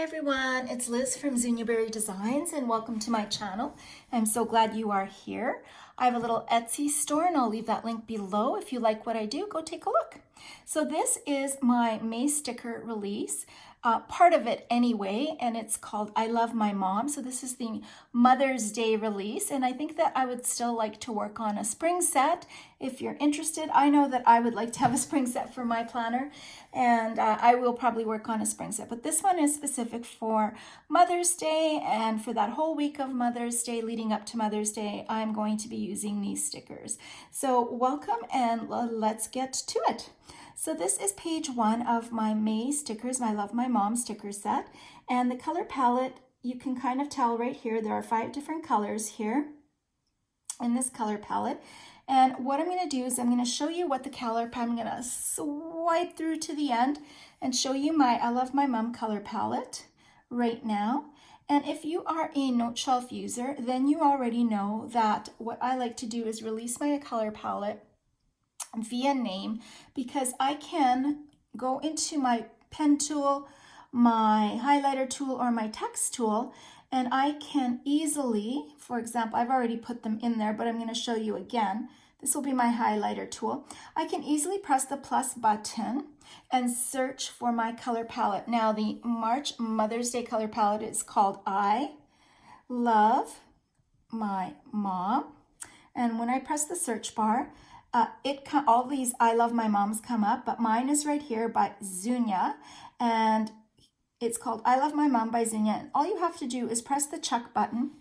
everyone, it's Liz from Zuniaberry Designs and welcome to my channel. I'm so glad you are here. I have a little Etsy store and I'll leave that link below. If you like what I do, go take a look. So this is my May sticker release, part of it anyway, and it's called I Love My Mom. So this is the Mother's Day release, and I think that I would still like to work on a spring set if you're interested. I know that I would like to have a spring set for my planner, and I will probably work on a spring set, but this one is specific for Mother's Day, and for that whole week of Mother's Day leading up to Mother's Day, I'm going to be using these stickers. So welcome, and let's get to it. So this is page 1 of my May stickers, my Love My Mom sticker set, and the color palette, you can kind of tell right here, there are 5 different colors here in this color palette. And what I'm going to do is I'm going to show you what the color palette, I'm going to swipe through to the end and show you my I Love My Mom color palette right now. And if you are a note shelf user, then you already know that what I like to do is release my color palette via name, because I can go into my pen tool, my highlighter tool, or my text tool, and I can easily, for example, I've already put them in there, but I'm going to show you again. This will be my highlighter tool. I can easily press the plus button and search for my color palette. Now the March Mother's Day color palette is called I Love My Mom. And when I press the search bar, all these I Love My Moms come up, but mine is right here by Zunia, and it's called I Love My Mom by Zunia. And all you have to do is press the check button,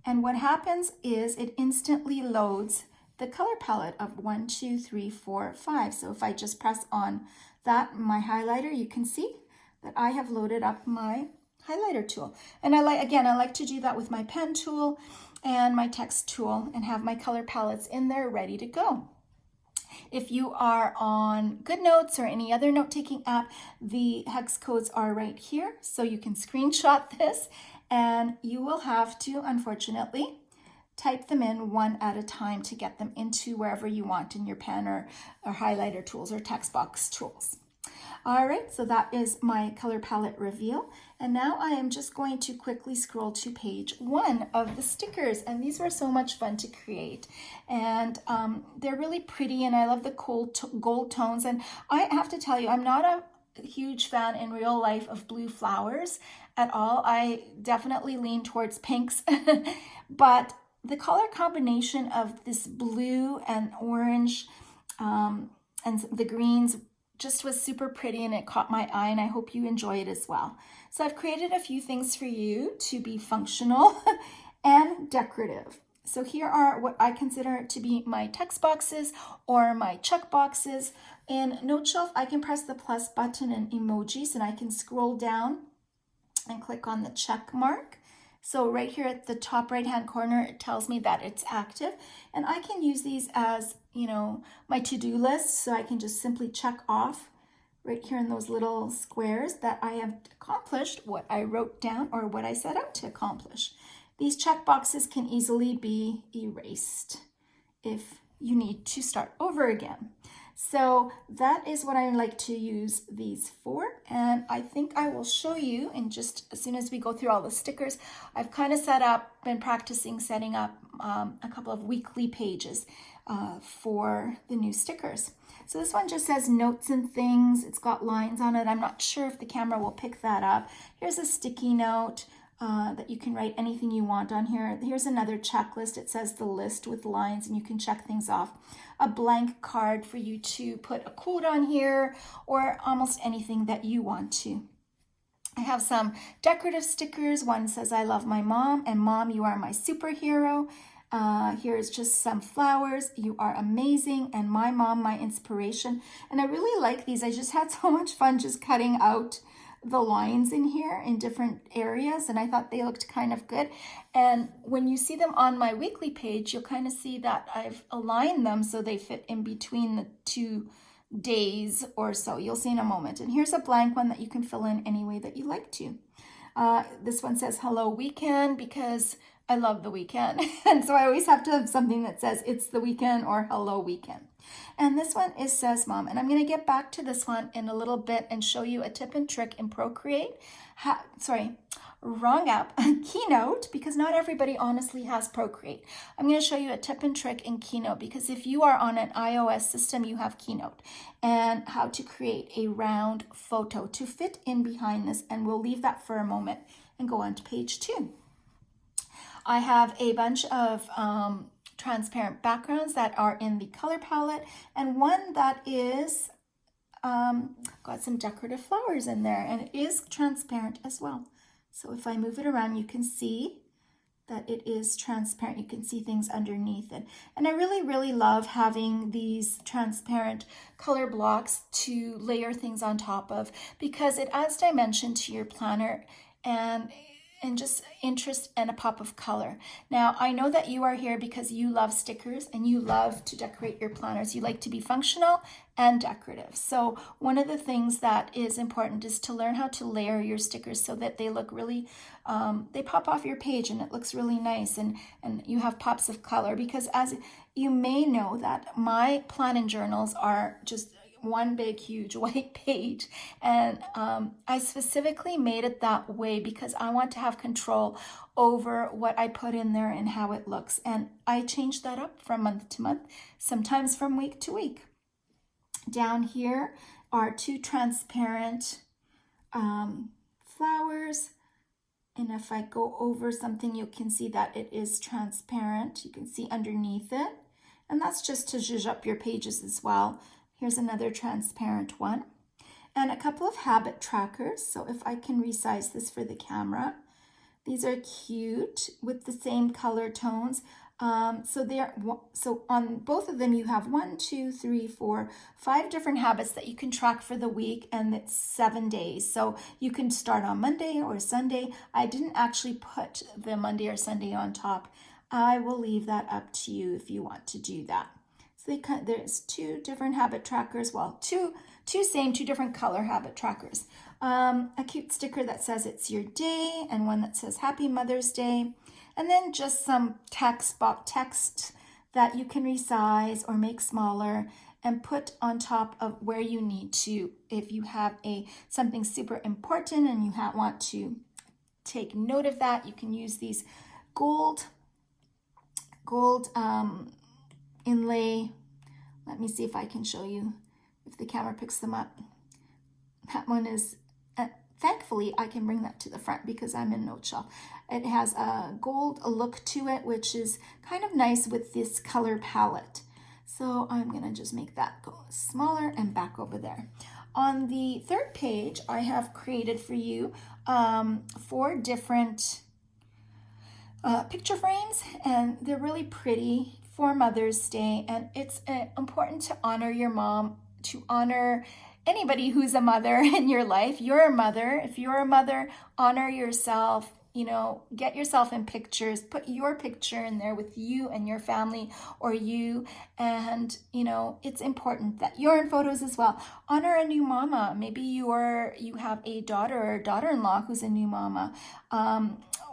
and what happens is it instantly loads the color palette of 1, 2, 3, 4, 5. So if I just press on that, my highlighter, you can see that I have loaded up my highlighter tool. And I like to do that with my pen tool and my text tool and have my color palettes in there ready to go. If you are on GoodNotes or any other note-taking app, the hex codes are right here, so you can screenshot this, and you will have to, unfortunately, type them in one at a time to get them into wherever you want in your pen or highlighter tools or text box tools. All right, so that is my color palette reveal. And now I am just going to quickly scroll to page 1 of the stickers. And these were so much fun to create. And they're really pretty, and I love the cool gold tones. And I have to tell you, I'm not a huge fan in real life of blue flowers at all. I definitely lean towards pinks. But the color combination of this blue and orange and the greens just was super pretty, and it caught my eye, and I hope you enjoy it as well. So I've created a few things for you to be functional and decorative. So here are what I consider to be my text boxes or my check boxes. In Note Shelf, I can press the plus button and emojis, and I can scroll down and click on the check mark. So right here at the top right-hand corner, it tells me that it's active, and I can use these as, my to-do list. So I can just simply check off right here in those little squares that I have accomplished what I wrote down or what I set out to accomplish. These check boxes can easily be erased if you need to start over again. So that is what I like to use these for, and I think I will show you in just as soon as we go through all the stickers. I've kind of been practicing setting up a couple of weekly pages for the new stickers. So this one just says notes and things. It's got lines on it. I'm not sure if the camera will pick that up. Here's a sticky note that you can write anything you want on here. Here's another checklist. It says the list with lines, and you can check things off. A blank card for you to put a quote on here, or almost anything that you want to. I have some decorative stickers. One says I love my mom, and Mom, you are my superhero. Here's just some flowers. You are amazing, and my mom, my inspiration. And I really like these. I just had so much fun just cutting out the lines in here in different areas, and I thought they looked kind of good. And when you see them on my weekly page, you'll kind of see that I've aligned them so they fit in between the 2 days or so. You'll see in a moment. And here's a blank one that you can fill in any way that you like to. This one says hello weekend, because I love the weekend. And so I always have to have something that says it's the weekend or hello weekend. And this one is Says Mom. And I'm going to get back to this one in a little bit and show you a tip and trick in Procreate. Wrong app, Keynote, because not everybody honestly has Procreate. I'm going to show you a tip and trick in Keynote, because if you are on an iOS system, you have Keynote, and how to create a round photo to fit in behind this. And we'll leave that for a moment and go on to page 2. I have a bunch of transparent backgrounds that are in the color palette, and one that is got some decorative flowers in there, and it is transparent as well. So if I move it around, you can see that it is transparent. You can see things underneath it. And I really, really love having these transparent color blocks to layer things on top of, because it adds dimension to your planner and just interest and a pop of color. Now, I know that you are here because you love stickers and you love to decorate your planners. You like to be functional and decorative. So one of the things that is important is to learn how to layer your stickers so that they look really, they pop off your page and it looks really nice, and you have pops of color. Because as you may know, that my planning journals are just one big huge white page, and I specifically made it that way because I want to have control over what I put in there and how it looks, and I change that up from month to month, sometimes from week to week. Down here are 2 transparent flowers, and if I go over something, you can see that it is transparent. You can see underneath it, and that's just to zhuzh up your pages as well. Here's another transparent one, and a couple of habit trackers. So if I can resize this for the camera, these are cute with the same color tones. So on both of them, you have 1, 2, 3, 4, 5 different habits that you can track for the week, and it's 7 days. So you can start on Monday or Sunday. I didn't actually put the Monday or Sunday on top. I will leave that up to you if you want to do that. There's 2 different habit trackers, well, two different color habit trackers. A cute sticker that says it's your day, and one that says Happy Mother's Day, and then just some text that you can resize or make smaller and put on top of where you need to. If you have something super important and you want to take note of that, you can use these gold inlay. Let me see if I can show you if the camera picks them up. That one is, thankfully I can bring that to the front because I'm in note shelf. It has a gold look to it, which is kind of nice with this color palette. So I'm gonna just make that go smaller and back over there. On the 3rd page, I have created for you 4 different picture frames, and they're really pretty for Mother's Day. And it's important to honor your mom, to honor anybody who's a mother in your life. You're a mother. If you're a mother, honor yourself. You know, get yourself in pictures, put your picture in there with you and your family or you. And, you know, it's important that you're in photos as well. Honor a new mama. Maybe you have a daughter or daughter-in-law who's a new mama,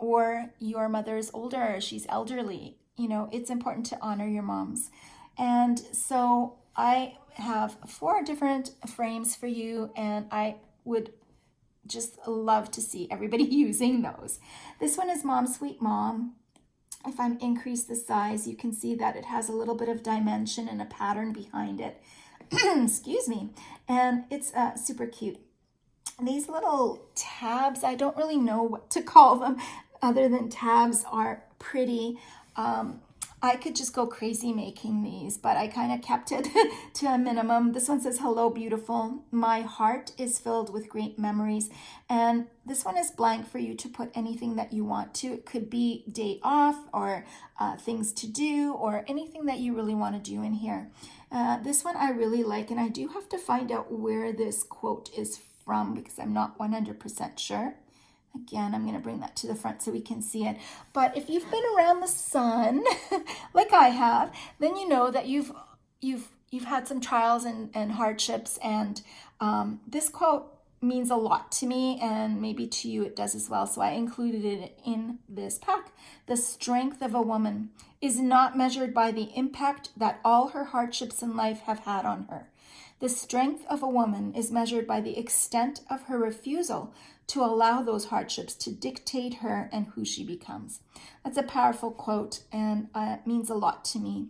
or your mother's older, she's elderly. You know, it's important to honor your moms. And so I have 4 different frames for you, and I would just love to see everybody using those. This one is Mom Sweet Mom. If I increase the size, you can see that it has a little bit of dimension and a pattern behind it. Excuse me. And it's super cute. These little tabs, I don't really know what to call them other than tabs, are pretty. I could just go crazy making these, but I kind of kept it to a minimum. This one says, hello, beautiful. My heart is filled with great memories. And this one is blank for you to put anything that you want to. It could be day off or things to do or anything that you really want to do in here. This one I really like, and I do have to find out where this quote is from because I'm not 100% sure. Again, I'm going to bring that to the front so we can see it. But if you've been around the sun, like I have, then you know that you've had some trials and hardships. And this quote means a lot to me, and maybe to you it does as well, so I included it in this pack. The strength of a woman is not measured by the impact that all her hardships in life have had on her. The strength of a woman is measured by the extent of her refusal to allow those hardships to dictate her and who she becomes. That's a powerful quote, and it means a lot to me.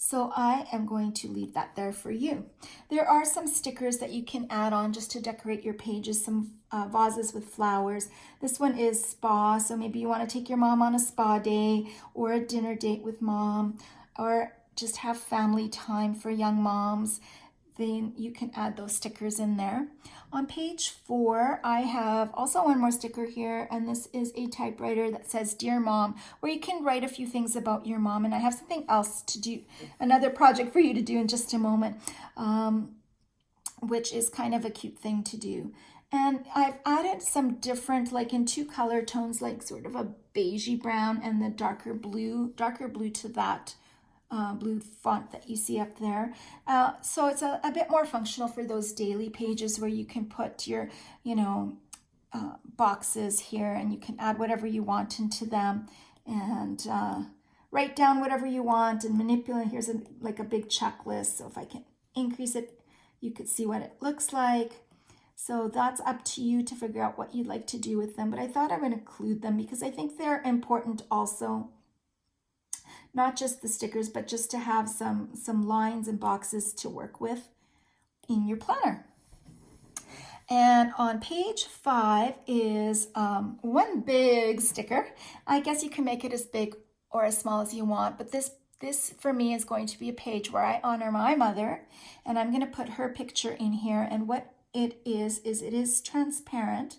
So I am going to leave that there for you. There are some stickers that you can add on just to decorate your pages, some vases with flowers. This one is spa, so maybe you want to take your mom on a spa day or a dinner date with mom, or just have family time for young moms. Then you can add those stickers in there. On page 4, I have also one more sticker here, and this is a typewriter that says Dear Mom, where you can write a few things about your mom. And I have something else to do, another project for you to do in just a moment, which is kind of a cute thing to do. And I've added some different, like in 2 color tones, like sort of a beigey brown and the darker blue to that blue font that you see up there. So it's a bit more functional for those daily pages where you can put your, boxes here, and you can add whatever you want into them, and write down whatever you want and manipulate. Here's like a big checklist. So if I can increase it, you could see what it looks like. So that's up to you to figure out what you'd like to do with them. But I thought I would include them because I think they're important also. Not just the stickers, but just to have some lines and boxes to work with in your planner. And on page 5 is one big sticker. I guess you can make it as big or as small as you want, but this for me is going to be a page where I honor my mother, and I'm going to put her picture in here. And what it is transparent.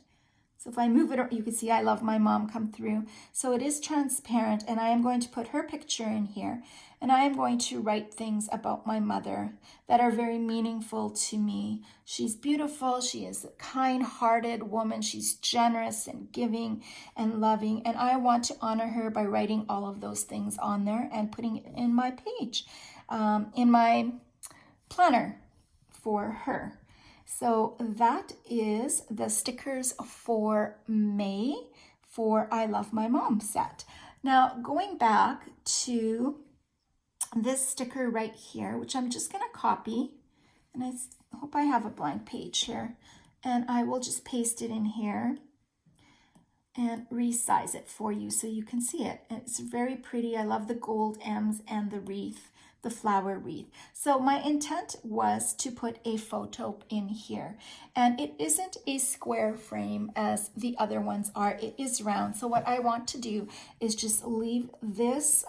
So if I move it, you can see I love my mom come through. So it is transparent, and I am going to put her picture in here, and I am going to write things about my mother that are very meaningful to me. She's beautiful. She is a kind-hearted woman. She's generous and giving and loving, and I want to honor her by writing all of those things on there and putting it in my page, in my planner for her. So that is the stickers for May for I Love My Mom set. Now going back to this sticker right here, which I'm just going to copy, and I hope I have a blank page here, and I will just paste it in here and resize it for you so you can see it. And it's very pretty. I love the gold M's and the wreath, the flower wreath. So my intent was to put a photo in here, and it isn't a square frame as the other ones are. It is round. So what I want to do is just leave this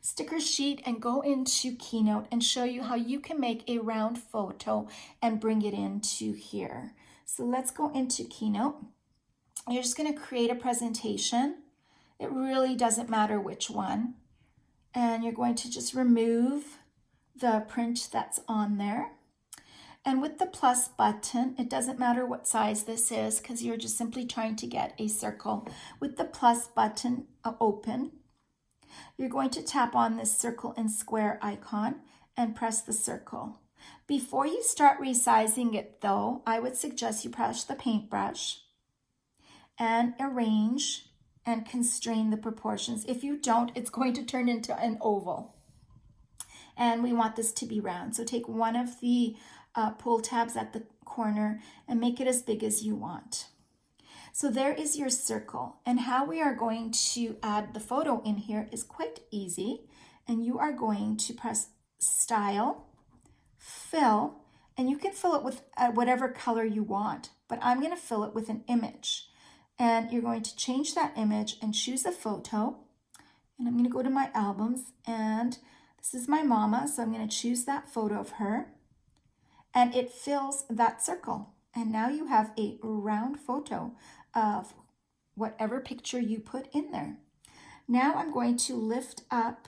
sticker sheet and go into Keynote and show you how you can make a round photo and bring it into here. So let's go into Keynote. You're just going to create a presentation. It really doesn't matter which one. And you're going to just remove the print that's on there. And with the plus button, it doesn't matter what size this is because you're just simply trying to get a circle. With the plus button open, you're going to tap on this circle and square icon and press the circle. Before you start resizing it though, I would suggest you press the paintbrush and arrange and constrain the proportions. If you don't, it's going to turn into an oval. And we want this to be round. So take one of the pull tabs at the corner and make it as big as you want. So there is your circle. And how we are going to add the photo in here is quite easy. And you are going to press Style, Fill, and you can fill it with whatever color you want. But I'm going to fill it with an image. And you're going to change that image and choose a photo. And I'm going to go to my albums, and this is my mama, so I'm going to choose that photo of her. And it fills that circle. And now you have a round photo of whatever picture you put in there. Now I'm going to lift up,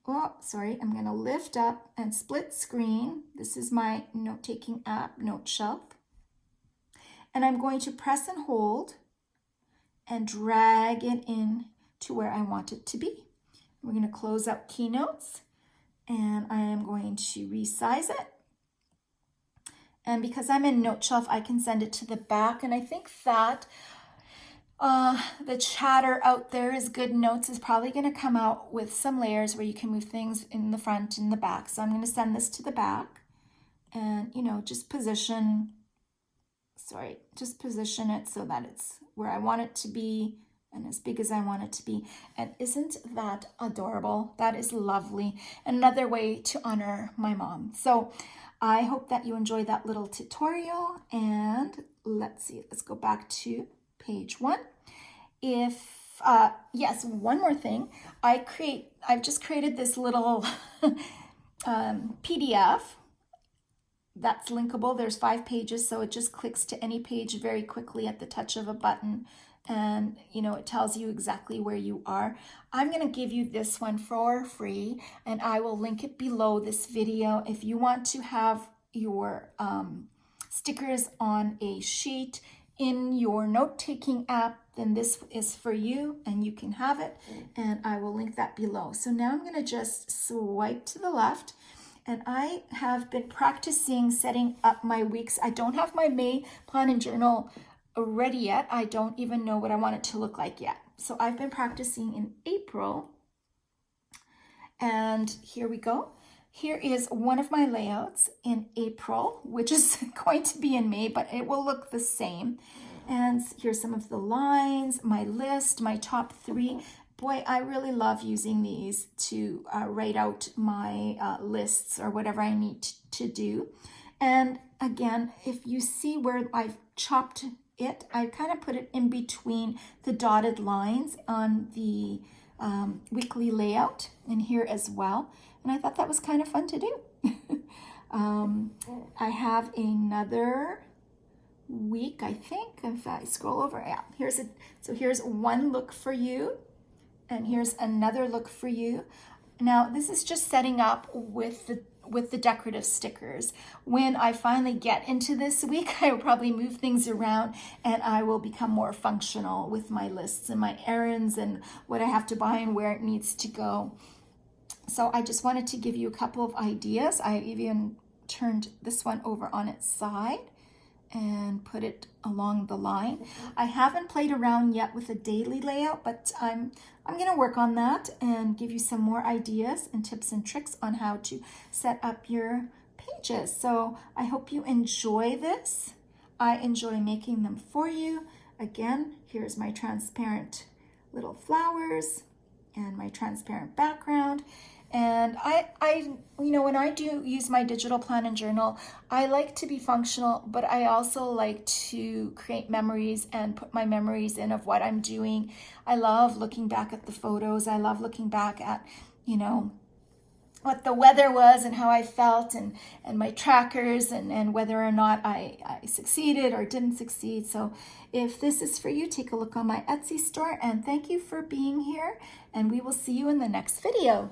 I'm going to lift up and split screen. This is my note-taking app, Note Shelf. And I'm going to press and hold and drag it in to where I want it to be. We're going to close out Keynotes, and I am going to resize it And because I'm in Note Shelf, I can send it to the back. And I think that the chatter out there is Good Notes is probably going to come out with some layers where you can move things in the front and the back. So I'm going to send this to the back and, you know, just position it so that it's where I want it to be and as big as I want it to be. And isn't that adorable? That is lovely. Another way to honor my mom. So I hope that you enjoyed that little tutorial. And let's see, let's go back to page 1. Yes, one more thing. I've just created this little PDF that's linkable. There's 5 pages, so it just clicks to any page very quickly at the touch of a button. And, you know, it tells you exactly where you are. I'm going to give you this one for free, and I will link it below this video. If you want to have your stickers on a sheet in your note-taking app, then this is for you, and you can have it, and I will link that below. So now I'm going to just swipe to the left, and I have been practicing setting up my weeks. I don't have my May plan and journal ready yet. I don't even know what I want it to look like yet. So I've been practicing in April, and here we go. Here is one of my layouts in April, which is going to be in May, but it will look the same. And here's some of the lines, my list, my top 3. Boy, I really love using these to write out my lists or whatever I need to do. And again, if you see where I've chopped it, I kind of put it in between the dotted lines on the weekly layout and here as well. And I thought that was kind of fun to do. I have another week, I think, if I scroll over. Yeah, here's one look for you, and here's another look for you. Now, this is just setting up with the decorative stickers. When I finally get into this week, I will probably move things around and I will become more functional with my lists and my errands and what I have to buy and where it needs to go. So I just wanted to give you a couple of ideas. I even turned this one over on its side and put it along the line. I haven't played around yet with a daily layout, but I'm going to work on that and give you some more ideas and tips and tricks on how to set up your pages. So I hope you enjoy this. I enjoy making them for you. Again, here's my transparent little flowers and my transparent background. And you know, when I do use my digital plan and journal, I like to be functional, but I also like to create memories and put my memories in of what I'm doing. I love looking back at the photos. I love looking back at, you know, what the weather was and how I felt and my trackers and whether or not I succeeded or didn't succeed. So if this is for you, take a look on my Etsy store, and thank you for being here, and we will see you in the next video.